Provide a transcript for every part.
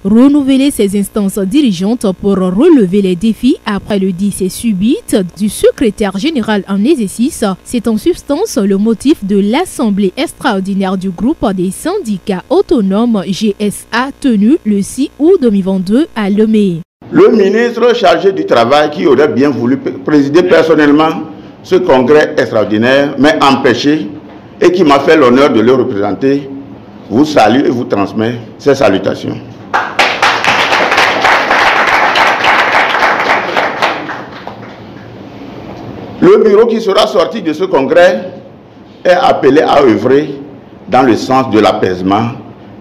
Renouveler ses instances dirigeantes pour relever les défis après le décès subite du secrétaire général en exercice, c'est en substance le motif de l'Assemblée extraordinaire du groupe des syndicats autonomes GSA tenue le 6 août 2022 à Lomé. Le ministre chargé du travail qui aurait bien voulu présider personnellement ce congrès extraordinaire m'est empêché et qui m'a fait l'honneur de le représenter, vous salue et vous transmet ses salutations. Le bureau qui sera sorti de ce congrès est appelé à œuvrer dans le sens de l'apaisement,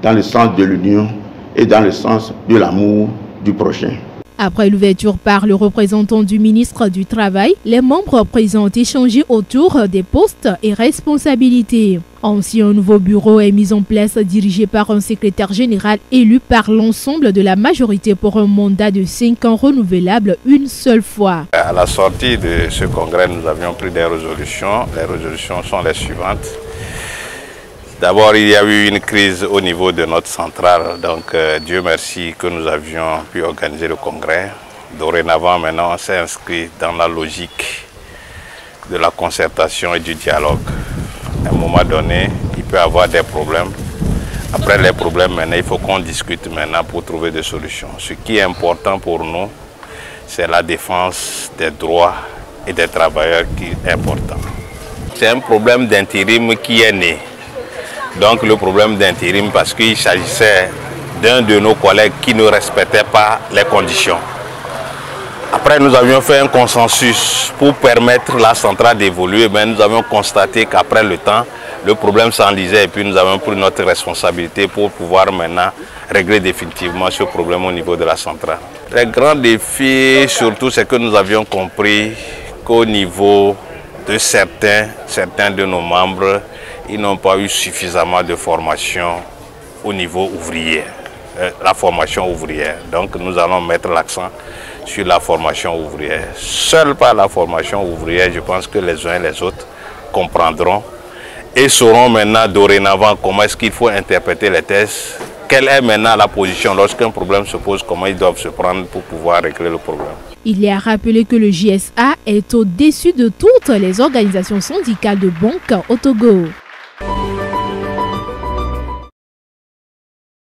dans le sens de l'union et dans le sens de l'amour du prochain. Après l'ouverture par le représentant du ministre du Travail, les membres présents ont échangé autour des postes et responsabilités. Ainsi, un nouveau bureau est mis en place dirigé par un secrétaire général élu par l'ensemble de la majorité pour un mandat de 5 ans renouvelable une seule fois. À la sortie de ce congrès, nous avions pris des résolutions. Les résolutions sont les suivantes. D'abord, il y a eu une crise au niveau de notre centrale, donc Dieu merci que nous avions pu organiser le congrès. Dorénavant, maintenant, on s'est inscrit dans la logique de la concertation et du dialogue. À un moment donné, il peut y avoir des problèmes. Après les problèmes, maintenant, il faut qu'on discute maintenant pour trouver des solutions. Ce qui est important pour nous, c'est la défense des droits et des travailleurs qui est important. C'est un problème d'intérim qui est né. Donc le problème d'intérim parce qu'il s'agissait d'un de nos collègues qui ne respectait pas les conditions. Après nous avions fait un consensus pour permettre la centrale d'évoluer, mais nous avons constaté qu'après le temps, le problème s'enlisait et puis nous avons pris notre responsabilité pour pouvoir maintenant régler définitivement ce problème au niveau de la centrale. Le grand défi surtout c'est que nous avions compris qu'au niveau de certains de nos membres, ils n'ont pas eu suffisamment de formation au niveau ouvrier, la formation ouvrière. Donc nous allons mettre l'accent sur la formation ouvrière. Seul par la formation ouvrière, je pense que les uns et les autres comprendront et sauront maintenant dorénavant comment est-ce qu'il faut interpréter les thèses, quelle est maintenant la position lorsqu'un problème se pose, comment ils doivent se prendre pour pouvoir régler le problème. Il est à rappeler que le GSA est au-dessus de toutes les organisations syndicales de banque au Togo.